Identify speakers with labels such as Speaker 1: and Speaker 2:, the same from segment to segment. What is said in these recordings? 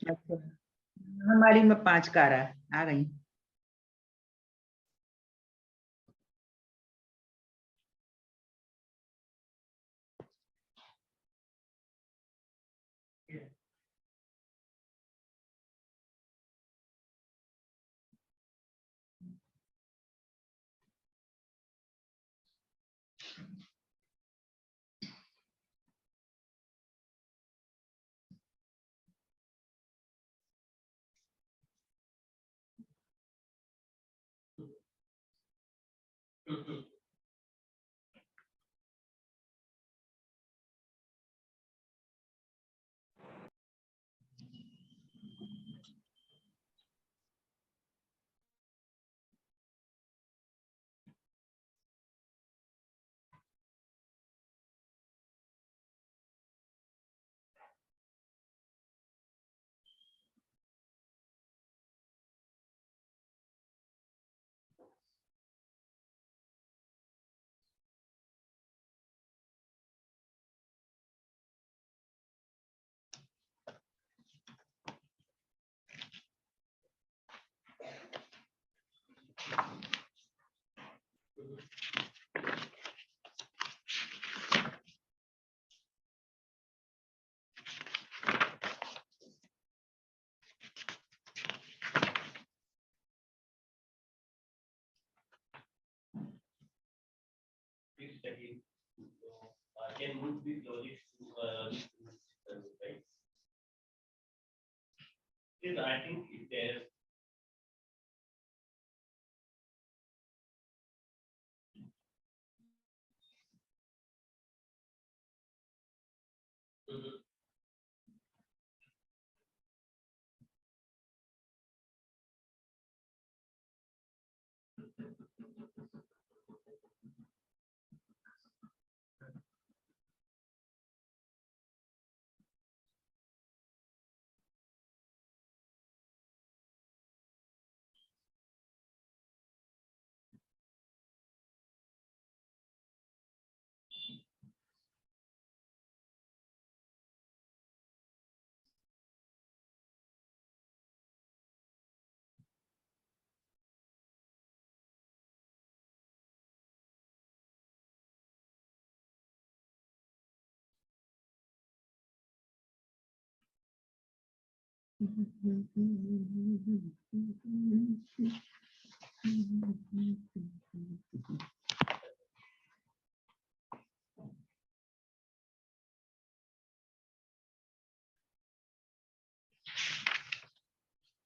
Speaker 1: अच्छा, हमारी में 5 कार आ गई।
Speaker 2: Can move with logic to logic to right? Yes, I think if there.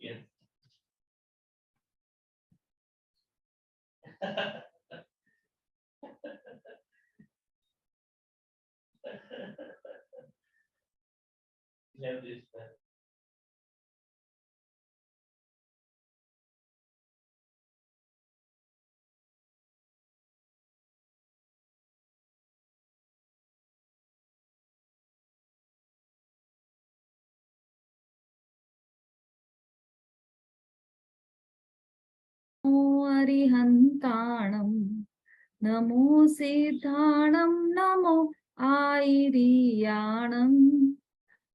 Speaker 2: Yes. Have this.
Speaker 3: अरिहन्ताणं नमो सिद्धाणं नमो आयिरीयाणं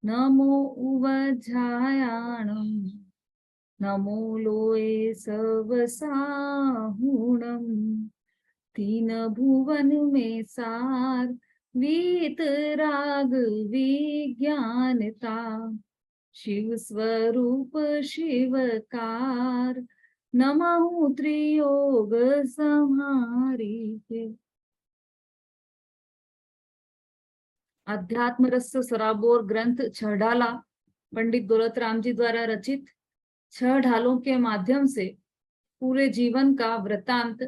Speaker 3: नमो उवज्झायाणं नमो लोये सवसाहुणं तीन भुवन में सार वीतराग विज्ञानता शिव स्वरूप शिवकार नमः त्रियोग संहारी। अध्यात्म रस सराबोर ग्रंथ छह ढाला पंडित दौलत राम जी द्वारा रचित, छह ढालों के माध्यम से पूरे जीवन का वृतांत,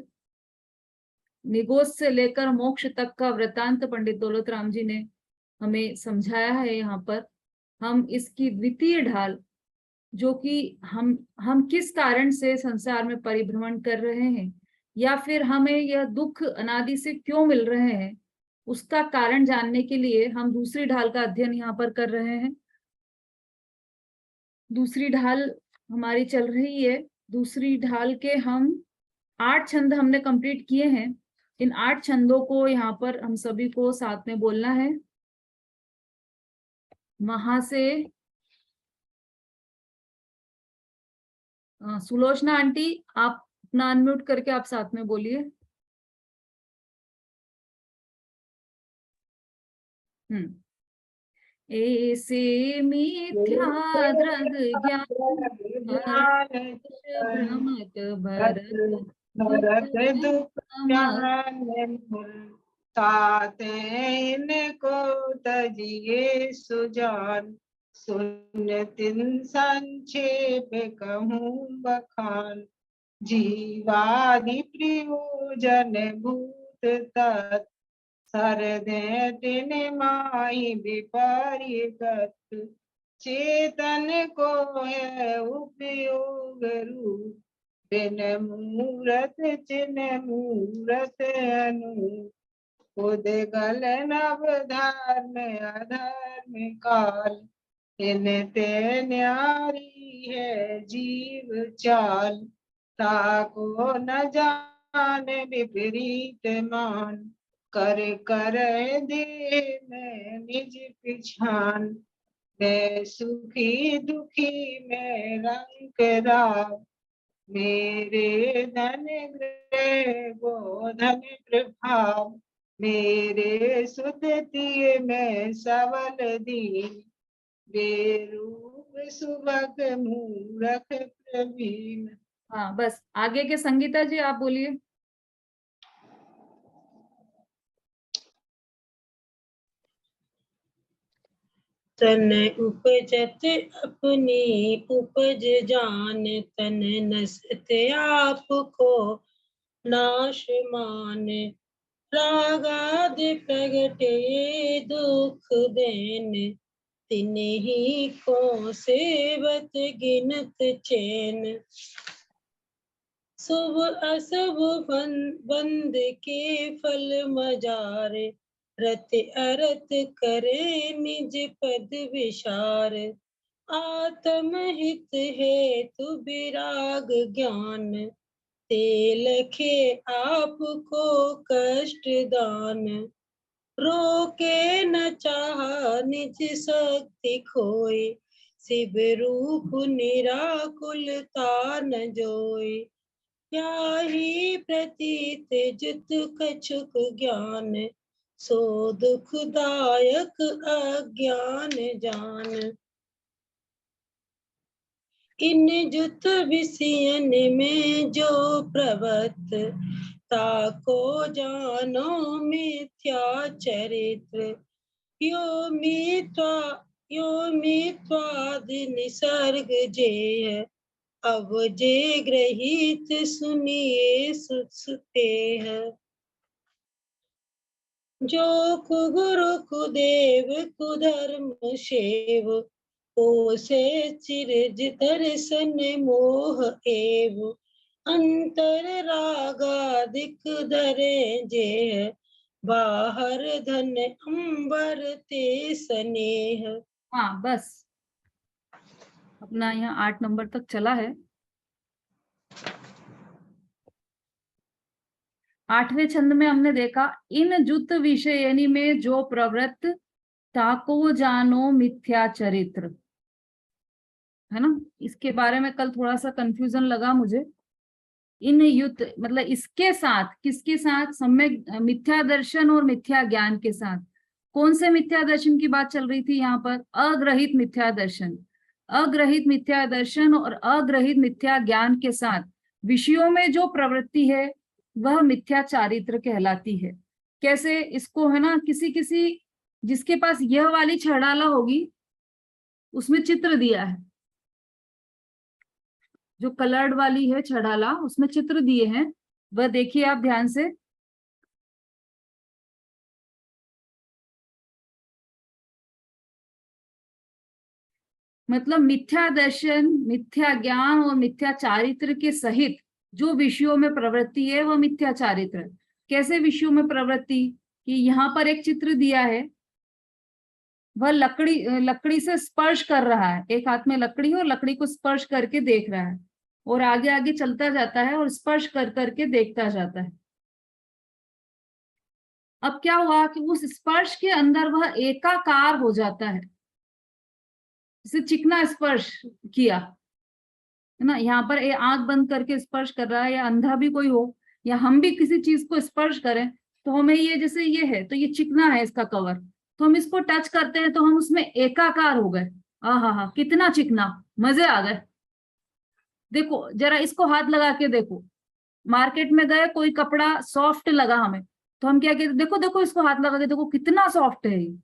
Speaker 3: निगोज से लेकर मोक्ष तक का वृतांत पंडित दौलत राम जी ने हमें समझाया है। यहाँ पर हम इसकी द्वितीय ढाल, जो कि हम किस कारण से संसार में परिभ्रमण कर रहे हैं या फिर हमें यह दुख अनादि से क्यों मिल रहे हैं, उसका कारण जानने के लिए हम दूसरी ढाल का अध्ययन यहाँ पर कर रहे हैं। दूसरी ढाल हमारी चल रही है। दूसरी ढाल के हम 8 छंद हमने कंप्लीट किए हैं। इन 8 छंदों को यहाँ पर हम सभी को साथ में बोलना है। वहां से सुलोचना आंटी, आप अपना अनम्यूट करके आप साथ में बोलिए। ऐसे मिथ्या दृग ज्ञान भ्रमत भरत
Speaker 1: भरत दुख
Speaker 3: समर।
Speaker 1: ताते इनको तजिए सुजान, सुन तिन संक्षेप कहूँ बखान। जीवादि प्रयोजन भूत तत्, सरदे तिन माही विपर्यगत। चेतन को है उपयोग रूप, बिन मूरत चिन्ह मूरत अनु। खुद गल नव धर्म अधर्म काल, इन ते न्यारी है जीव चाल। ताको न जान विपरीत मान, कर कर दे में निज पिछान। मैं सुखी दुखी में रंग राव, मेरे धन ग्रह गोधन प्रभाव। मेरे सुदति में सबल दीन, बेरूप सुभग मूरख प्रवीण।
Speaker 3: हाँ बस, आगे के संगीता जी आप बोलिए।
Speaker 4: तन उपजत अपनी उपज जान, तन नसत आपको नाश मान। रागादि प्रगटे दुख देन, तिन्ही को सेवत गिनत चैन। शुभ अशुभ बंद के फल मजारे, रत अरत करे निज पद विचार। आत्महित हेतु विराग ज्ञान, ते लखे आपको कष्ट दान। रोके न चाहा निज शक्ति खोए, शिव रूप निराकुलता न जोए। क्या ही प्रतीत जित कछुक ज्ञान, सो दुखदायक अज्ञान जान। इन जुत विषयन में जो प्रवृत्त, ताको जानो मिथ्या चरित्र। यो मित्वादि निसर्ग जेय, अब जे ग्रहित सुनिए सुते है। जो कुगुरु कुदेव कुधर्म सेव, ओसे चिरज दर्शन मोह एव। अंतर रागादिक धरे जे, बाहर धन अंबर ते स्नेह।
Speaker 3: हाँ बस, अपना यहाँ 8 नंबर तक चला है। 8वें छंद में हमने देखा, इन जुत विषयनी में जो प्रवृत्त, ताको जानो मिथ्या चरित्र, है ना। इसके बारे में कल थोड़ा सा कंफ्यूजन लगा मुझे। इन युत मतलब इसके साथ, किसके साथ, सम्यक मिथ्या दर्शन और मिथ्या ज्ञान के साथ। कौन से मिथ्या दर्शन की बात चल रही थी यहाँ पर? अग्रहित मिथ्या दर्शन। अग्रहित मिथ्या दर्शन और अग्रहित मिथ्या ज्ञान के साथ विषयों में जो प्रवृत्ति है वह मिथ्या चारित्र कहलाती है। कैसे? इसको है ना, किसी किसी जिसके पास यह वाली छड़ाला होगी उसमें चित्र दिया है, जो कलर्ड वाली है छड़ाला उसमें चित्र दिए हैं, वह देखिए आप ध्यान से। मतलब मिथ्या दर्शन, मिथ्या ज्ञान और मिथ्या चारित्र के सहित जो विषयों में प्रवृत्ति है वह मिथ्या चारित्र। कैसे विषयों में प्रवृत्ति? कि यहाँ पर एक चित्र दिया है, वह लकड़ी से स्पर्श कर रहा है, एक हाथ में लकड़ी है और लकड़ी को स्पर्श करके देख रहा है और आगे आगे चलता जाता है और स्पर्श कर करके देखता जाता है। अब क्या हुआ कि उस स्पर्श के अंदर वह एकाकार हो जाता है, जैसे चिकना स्पर्श किया है ना। यहाँ पर ये आंख बंद करके स्पर्श कर रहा है, या अंधा भी कोई हो, या हम भी किसी चीज को स्पर्श करें तो हमें ये, जैसे ये है तो ये चिकना है इसका कवर, तो हम इसको टच करते हैं तो हम उसमें एकाकार हो गए। हा, कितना चिकना, मजे आ गए। देखो जरा इसको हाथ लगा के देखो, मार्केट में गए कोई कपड़ा सॉफ्ट लगा हमें, तो हम क्या कहते, देखो देखो इसको हाथ लगा के देखो कितना सॉफ्ट है ये।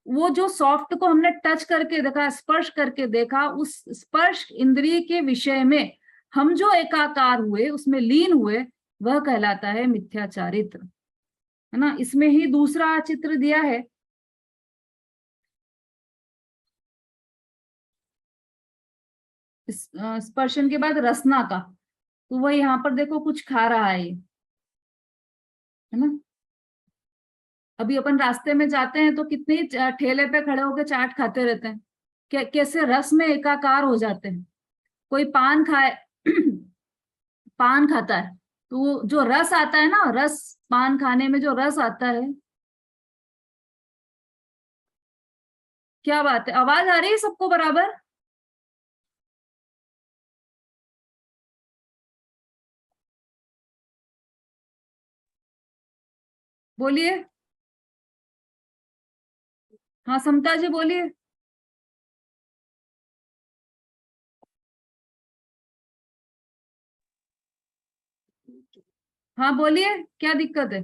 Speaker 3: वो जो सॉफ्ट को हमने टच करके देखा, स्पर्श करके देखा, उस स्पर्श इंद्रिय के विषय में हम जो एकाकार हुए, उसमें लीन हुए, वह कहलाता है मिथ्या चारित्र, है ना। इसमें ही दूसरा चित्र दिया है, स्पर्शन के बाद रसना का, तो वह यहाँ पर देखो कुछ खा रहा है ये, है ना। अभी अपन रास्ते में जाते हैं तो कितने ठेले पे खड़े होकर चाट खाते रहते हैं, कैसे रस में एकाकार हो जाते हैं। कोई पान खाए पान खाता है तो वो जो रस आता है ना, रस, पान खाने में जो रस आता है, क्या बात है, आवाज आ रही है सबको बराबर? बोलिए, हाँ समता जी बोलिए। हाँ बोलिए, क्या दिक्कत है?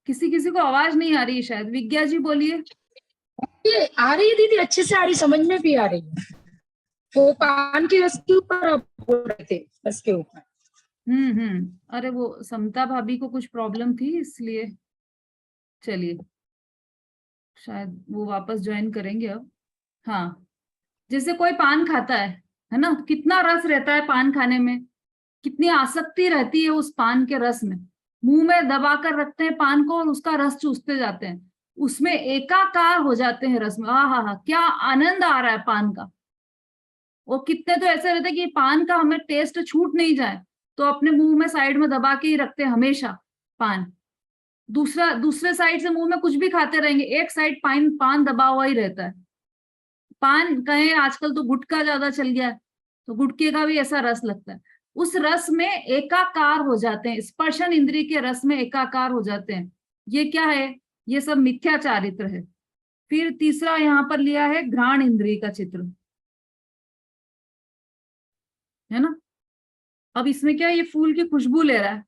Speaker 3: किसी किसी को आवाज नहीं आ रही है शायद। विज्ञा जी बोलिए।
Speaker 5: ये आ रही है दीदी, अच्छे से आ रही, समझ में भी आ रही है। वो पान के रस के ऊपर आप बोल रहे थे, रस के ऊपर।
Speaker 3: अरे वो समता भाभी को कुछ प्रॉब्लम थी इसलिए, चलिए शायद वो वापस ज्वाइन करेंगे अब। हाँ, जैसे कोई पान खाता है ना, कितना रस रहता है पान खाने में, कितनी आसक्ति रहती है उस पान के रस में, मुंह में दबा कर रखते हैं पान को और उसका रस चूसते जाते हैं, उसमें एकाकार हो जाते हैं रस में। हा, क्या आनंद आ रहा है पान का। वो कितने तो ऐसे रहते हैं कि पान का हमें टेस्ट छूट नहीं जाए तो अपने मुंह में साइड में दबा के ही रखते हैं हमेशा पान, दूसरे साइड से मुंह में कुछ भी खाते रहेंगे, एक साइड पान दबा हुआ ही रहता है। पान कहें, आजकल तो गुटखा ज्यादा चल गया है तो गुटखे का भी ऐसा रस लगता है, उस रस में एकाकार हो जाते हैं, स्पर्शन इंद्रिय के रस में एकाकार हो जाते हैं। ये क्या है? ये सब मिथ्या चारित्र है। फिर तीसरा यहाँ पर लिया है घ्राण इंद्रिय का चित्र, है ना। अब इसमें क्या है, ये फूल की खुशबू ले रहा है,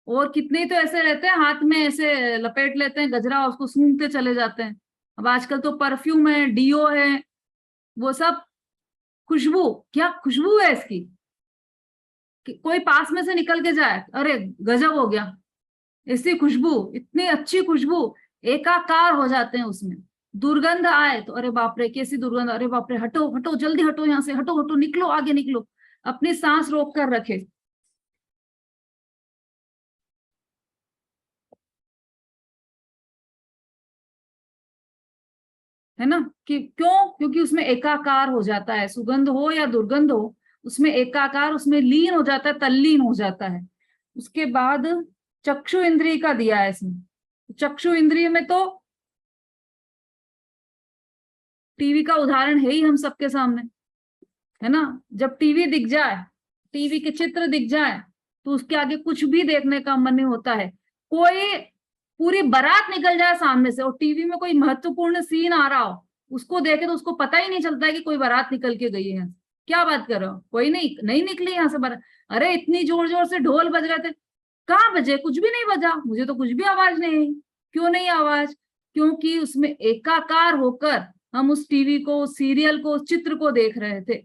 Speaker 3: और कितने तो ऐसे रहते हैं हाथ में ऐसे लपेट लेते हैं गजरा, उसको सूंघते चले जाते हैं। अब आजकल तो परफ्यूम है, डीओ है, वो सब खुशबू, क्या खुशबू है इसकी, कि कोई पास में से निकल के जाए, अरे गजब हो गया, ऐसी खुशबू, इतनी अच्छी खुशबू, एकाकार हो जाते हैं उसमें। दुर्गंध आए तो अरे बाप रे कैसी दुर्गंध, अरे बाप रे हटो हटो जल्दी हटो यहाँ से, हटो हटो निकलो आगे निकलो, अपनी सांस रोक कर रखे, है ना। कि क्यों? क्योंकि उसमें एकाकार हो जाता है, सुगंध हो या दुर्गंध हो, उसमें एकाकार, उसमें लीन हो जाता है, तल्लीन हो जाता है। उसके बाद चक्षु इंद्रिय का दिया है इसमें। चक्षु इंद्रिय में तो टीवी का उदाहरण है ही हम सबके सामने, है ना। जब टीवी दिख जाए, टीवी के चित्र दिख जाए तो उसके आगे कुछ भी देखने का मन नहीं होता है। कोई पूरी बारात निकल जाए सामने से और टीवी में कोई महत्वपूर्ण सीन आ रहा हो, उसको देखे तो उसको पता ही नहीं चलता है कि कोई बारात निकल के गई है। क्या बात कर रहे हो, कोई नहीं निकली यहाँ से बारात। अरे इतनी जोर जोर से ढोल बज रहे थे, कहाँ बजे? कुछ भी नहीं बजा, मुझे तो कुछ भी आवाज नहीं आई। क्यों नहीं आवाज? क्योंकि उसमें एकाकार होकर हम उस टीवी को, उस सीरियल को, उस चित्र को देख रहे थे।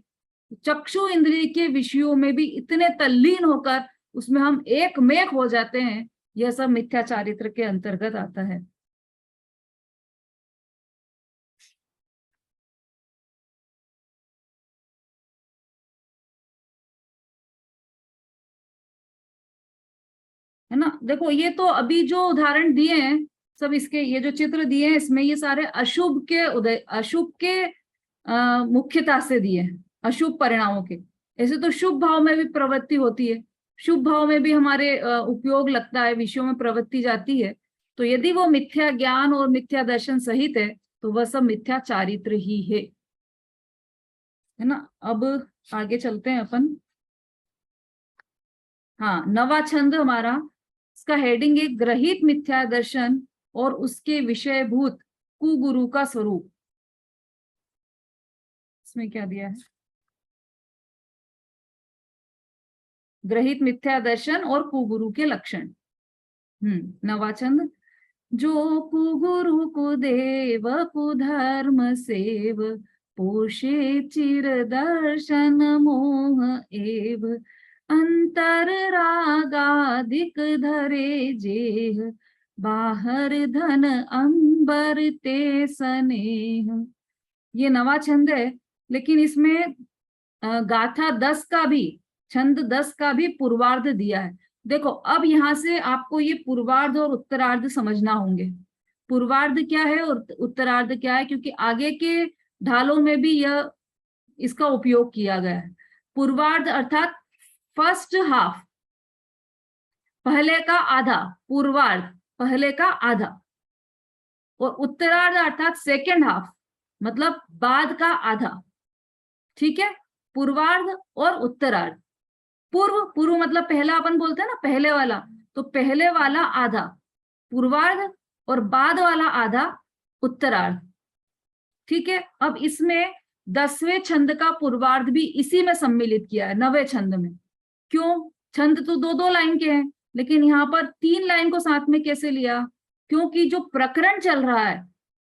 Speaker 3: चक्षु इंद्रिय के विषयों में भी इतने तल्लीन होकर उसमें हम एकमेक हो जाते हैं, यह सब मिथ्या चारित्र के अंतर्गत आता है। है ना। देखो ये तो अभी जो उदाहरण दिए हैं सब, इसके ये जो चित्र दिए हैं इसमें ये सारे अशुभ के मुख्यता से दिए हैं, अशुभ परिणामों के। ऐसे तो शुभ भाव में भी प्रवृत्ति होती है, शुभ भाव में भी हमारे उपयोग लगता है, विषयों में प्रवृत्ति जाती है। तो यदि वो मिथ्या ज्ञान और मिथ्या दर्शन सहित है तो वह सब मिथ्या चारित्र ही है ना। अब आगे चलते हैं अपन। हाँ, नवा छंद हमारा, इसका हेडिंग है ग्रहित मिथ्या दर्शन और उसके विषयभूत कुगुरु का स्वरूप। इसमें क्या दिया है? ग्रहित मिथ्या दर्शन और कुगुरु के लक्षण। नवा छंद। जो कुगुरु कुदेव कुधर्म सेव पोषे चिर दर्शन मोह एव अंतर रागादिक धरे जेह बाहर धन अंबर ते स्नेह। ये नवा छंद है, लेकिन इसमें गाथा 10 का भी, छंद 10 का भी पूर्वार्ध दिया है। देखो, अब यहाँ से आपको ये पूर्वार्ध और उत्तरार्ध समझना होंगे। पूर्वार्ध क्या है और उत्तरार्ध क्या है, क्योंकि आगे के ढालों में भी यह इसका उपयोग किया गया है। पूर्वार्ध अर्थात फर्स्ट हाफ, पहले का आधा, पूर्वार्ध पहले का आधा, और उत्तरार्ध अर्थात सेकेंड हाफ, मतलब बाद का आधा। ठीक है, पूर्वार्ध और उत्तरार्ध। पूर्व मतलब पहला, अपन बोलते हैं ना पहले वाला, तो पहले वाला आधा पूर्वार्ध और बाद वाला आधा उत्तरार्ध। ठीक है, अब इसमें 10वें छंद का पूर्वार्ध भी इसी में सम्मिलित किया है, 9वें छंद में। क्यों? छंद तो 2-2 लाइन के हैं, लेकिन यहाँ पर 3 लाइन को साथ में कैसे लिया? क्योंकि जो प्रकरण चल रहा है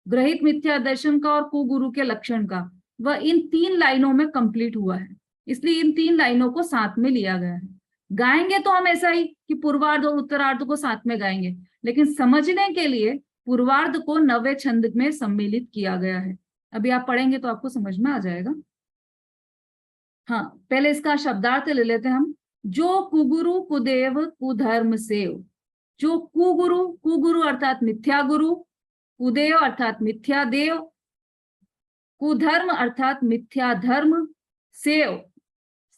Speaker 3: ग्रहित मिथ्या दर्शन का और कुगुरु के लक्षण का, वह इन 3 लाइनों में कंप्लीट हुआ है, इसलिए इन 3 लाइनों को साथ में लिया गया है। गाएंगे तो हम ऐसा ही कि पूर्वार्ध और उत्तरार्ध को साथ में गाएंगे, लेकिन समझने के लिए पूर्वार्ध को 9वें छंद में सम्मिलित किया गया है। अभी आप पढ़ेंगे तो आपको समझ में आ जाएगा। हाँ, पहले इसका शब्दार्थ ले लेते हैं हम। जो कुगुरु कुदेव कुधर्म सेव। जो कुगुरु, कुगुरु अर्थात मिथ्या गुरु, कुदेव अर्थात मिथ्या देव, कुधर्म अर्थात मिथ्या धर्म, सेव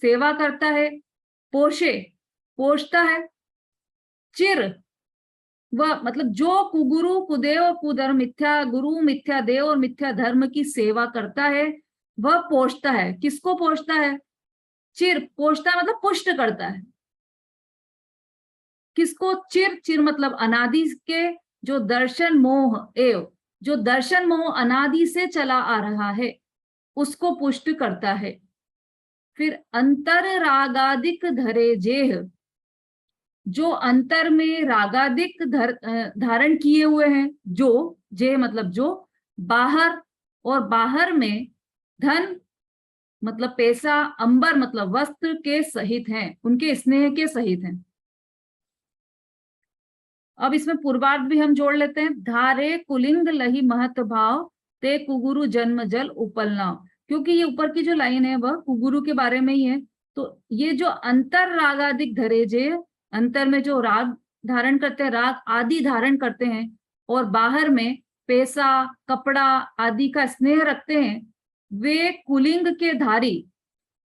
Speaker 3: सेवा करता है, पोषे पोषता है, चिर वह मतलब जो कुगुरु कुदेव कुधर्म, मिथ्या गुरु मिथ्या देव और मिथ्या धर्म की सेवा करता है, वह पोषता है। किसको पोषता है? चिर पोषता है मतलब पुष्ट करता है। किसको? चिर, चिर मतलब अनादि के, जो दर्शन मोह एव, जो दर्शन मोह अनादि से चला आ रहा है उसको पुष्ट करता है। फिर अंतर रागादिक धरे जेह, जो अंतर में रागादिक धारण किए हुए हैं, जो जे मतलब जो, बाहर और बाहर में धन मतलब पैसा, अंबर मतलब वस्त्र के सहित हैं, उनके स्नेह के सहित हैं। अब इसमें पूर्वार्ध भी हम जोड़ लेते हैं। धारे कुलिंग लही महत भाव ते कुगुरु जन्म जल उपलना, क्योंकि ये ऊपर की जो लाइन है वह कुगुरु के बारे में ही है। तो ये जो अंतर रागादिक धरे जे, अंतर में जो राग धारण करते हैं, राग आदि धारण करते हैं, और बाहर में पैसा कपड़ा आदि का स्नेह रखते हैं, वे कुलिंग के धारी,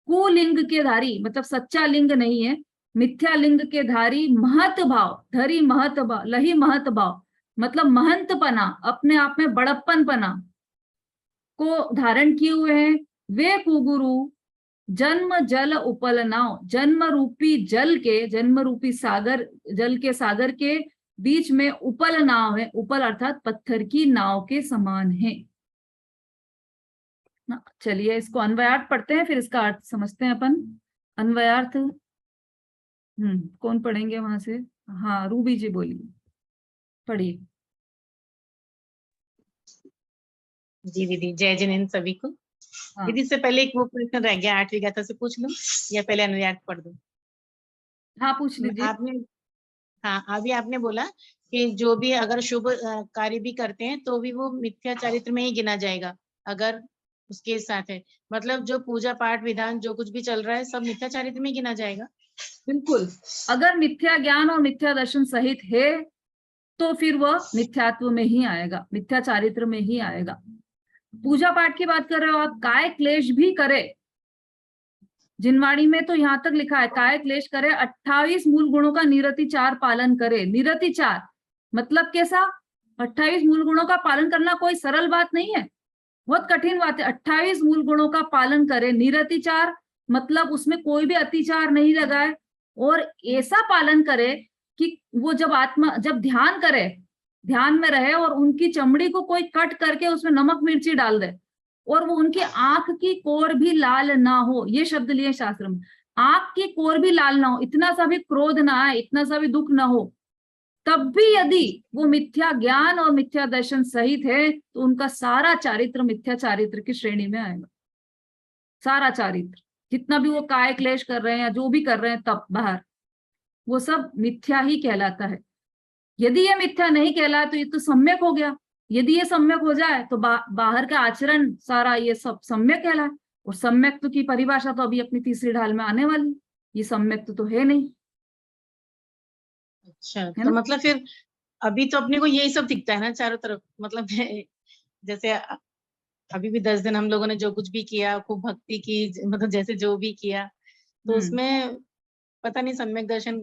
Speaker 3: कुलिंग के धारी मतलब सच्चा लिंग नहीं है, मिथ्या लिंग के धारी, महत भाव, धरी महत भाव, लही महत भाव मतलब महंतपना, अपने आप में बड़प्पनपना को धारण किए हुए हैं। वे कुगुरु जन्म जल उपलनाओ, जन्म रूपी जल के, जन्म रूपी सागर, जल के सागर के बीच में उपल नाव है। उपल अर्थात पत्थर की नाव के समान है। चलिए इसको अन्वयार्थ पढ़ते हैं, फिर इसका अर्थ समझते हैं अपन। अन्वयार्थ कौन पढ़ेंगे वहां से? हाँ, रूबी जी बोलिए, पढ़िए।
Speaker 6: जी दीदी, जय जिनेन्द्र सभी को।
Speaker 3: हाँ।
Speaker 6: दीदी से पहले एक वो प्रश्न रह गया, 8वीं गाथा से पूछ लूं या पहले अन्वयार्थ पढ़ दूं?
Speaker 3: हाँ, पूछ लीजिए।
Speaker 6: अभी आपने बोला कि जो भी अगर शुभ कार्य भी करते हैं तो भी वो मिथ्या चारित्र में ही गिना जाएगा, अगर उसके साथ है, मतलब जो पूजा पाठ विधान जो कुछ भी चल रहा है सब मिथ्या चारित्र में गिना जाएगा।
Speaker 3: बिल्कुल, अगर मिथ्या ज्ञान और मिथ्या दर्शन सहित है तो फिर वह मिथ्यात्व में ही आएगा, मिथ्या चारित्र में ही आएगा। पूजा पाठ की बात कर रहे हो आप, काय क्लेश भी करे, जिनवाणी में तो यहाँ तक लिखा है, काय क्लेश करे 28 मूल गुणों का निरतिचार पालन करे। निरतिचार मतलब कैसा? 28 मूल गुणों का पालन करना कोई सरल बात नहीं है, बहुत कठिन बात है। 28 मूल गुणों का पालन करे। निरतिचार मतलब उसमें कोई भी अतिचार नहीं लगाए, और ऐसा पालन करे कि वो जब ध्यान करे, ध्यान में रहे, और उनकी चमड़ी को कोई कट करके उसमें नमक मिर्ची डाल दे, और वो उनकी आंख की कोर भी लाल ना हो। ये शब्द लिए शास्त्र में, आंख की कोर भी लाल ना हो, इतना सा भी क्रोध ना आए, इतना सा भी दुख ना हो, तब भी यदि वो मिथ्या ज्ञान और मिथ्या दर्शन सहित है तो उनका सारा चारित्र मिथ्या चारित्र की श्रेणी में आएगा। सारा चारित्र, जितना भी वो काय क्लेश कर रहे हैं या जो भी कर रहे हैं तब बाहर, वो सब मिथ्या ही कहलाता है। यदि ये मिथ्या नहीं कहलाए तो ये तो सम्यक हो गया। यदि ये सम्यक हो जाए तो बाहर का आचरण सारा ये सब सम्यक कहलाए। और सम्यक्त की परिभाषा तो अभी अपनी तीसरी ढाल में आने वाली, ये सम्यक्त तो है नहीं।
Speaker 6: अच्छा,
Speaker 3: है
Speaker 6: तो
Speaker 3: ना?
Speaker 6: मतलब फिर अभी तो अपने को यही सब दिखता है ना चारों तरफ, मतलब जैसे अभी भी 10 दिन हम लोगों ने जो कुछ भी किया, खूब भक्ति की, मतलब जैसे जो भी किया, तो उसमें पता नहीं सम्यक दर्शन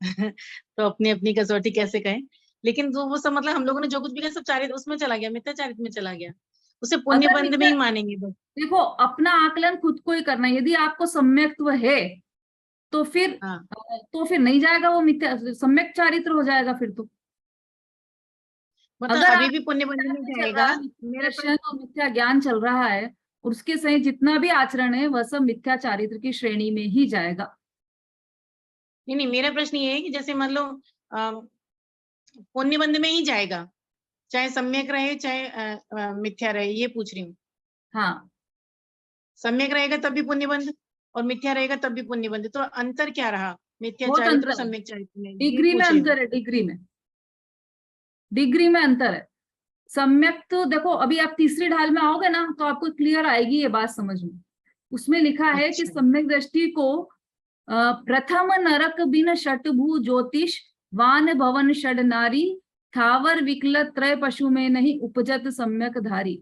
Speaker 6: तो अपनी अपनी कसौटी कैसे कहें, लेकिन वो सब मतलब हम लोगों ने जो कुछ भी किया सब चारित्र उसमें चला गया, मिथ्या चारित्र में चला गया, उसे पुण्य बंध में ही मानेंगे बस।
Speaker 3: देखो, अपना आकलन खुद को ही करना है। यदि आपको सम्यक्त्व है तो फिर नहीं जाएगा वो मिथ्या, सम्यक चारित्र हो जाएगा फिर तो।
Speaker 6: मतलब
Speaker 3: अगर
Speaker 6: अभी भी पुण्य बंध में जाएगा। मेरे
Speaker 3: दर्शन और मिथ्या ज्ञान चल रहा है और उसके सही जितना भी आचरण है वह सब मिथ्या चारित्र की श्रेणी में ही जाएगा।
Speaker 6: नहीं, मेरा प्रश्न ये है कि जैसे मान लो पुण्य बंध में ही जाएगा, चाहे सम्यक रहे चाहे मिथ्या रहे, ये पूछ रही हूँ।
Speaker 3: हाँ,
Speaker 6: सम्यक रहेगा तब भी पुण्य बंध और मिथ्या रहेगा तब भी पुण्य बंध, तो अंतर क्या रहा मिथ्या
Speaker 3: बहुत
Speaker 6: चारित्र और
Speaker 3: अंतर है।
Speaker 6: सम्यक चारित्र में?
Speaker 3: डिग्री में अंतर है, डिग्री में अंतर है। सम्यक तो देखो, अभी आप तीसरी ढाल में आओगे ना तो आपको क्लियर आएगी ये बात समझ में। उसमें लिखा है कि सम्यक दृष्टि को प्रथम नरक बिन षटभू ज्योतिष वान भवन षड नारी थावर विकल त्रय पशु में नहीं उपजत सम्यक धारी।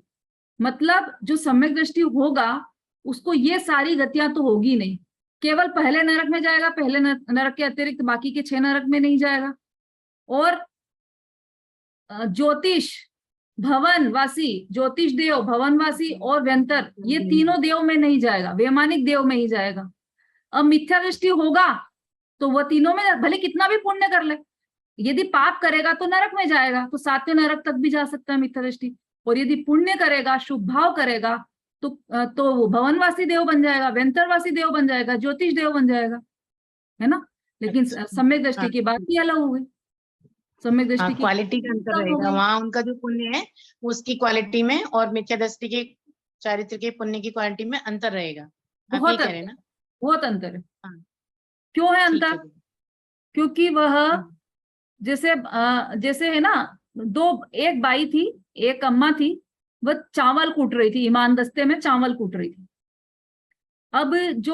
Speaker 3: मतलब जो सम्यक दृष्टि होगा उसको ये सारी गतियां तो होगी नहीं, केवल पहले नरक में जाएगा, पहले नरक के अतिरिक्त बाकी के 6 नरक में नहीं जाएगा। और ज्योतिष भवनवासी, ज्योतिष देव भवनवासी और व्यंतर, ये तीनों देव में नहीं जाएगा, वैमानिक देव में ही जाएगा। अब मिथ्या दृष्टि होगा तो वह तीनों में भले कितना भी पुण्य कर ले, यदि पाप करेगा तो नरक में जाएगा, तो 7वें नरक तक भी जा सकता है मिथ्या दृष्टि। और यदि पुण्य करेगा, शुभ भाव करेगा तो वो भवनवासी देव बन जाएगा, व्यंतरवासी देव बन जाएगा, ज्योतिष देव बन जाएगा, है ना। लेकिन सम्यक दृष्टि की बात ही अलग हो गई। सम्यक दृष्टि की
Speaker 6: क्वालिटी का अंतर रहेगा, वहां उनका जो पुण्य है उसकी क्वालिटी में और मिथ्या दृष्टि के चारित्र के पुण्य की क्वालिटी में अंतर रहेगा।
Speaker 3: बहुत
Speaker 6: कह रहे हैं ना,
Speaker 3: बहुत अंतर है।
Speaker 6: हाँ।
Speaker 3: क्यों है अंतर? क्योंकि वह जैसे है ना, एक बाई थी, एक अम्मा थी, वह चावल कूट रही थी, ईमान दस्ते में चावल कूट रही थी। अब जो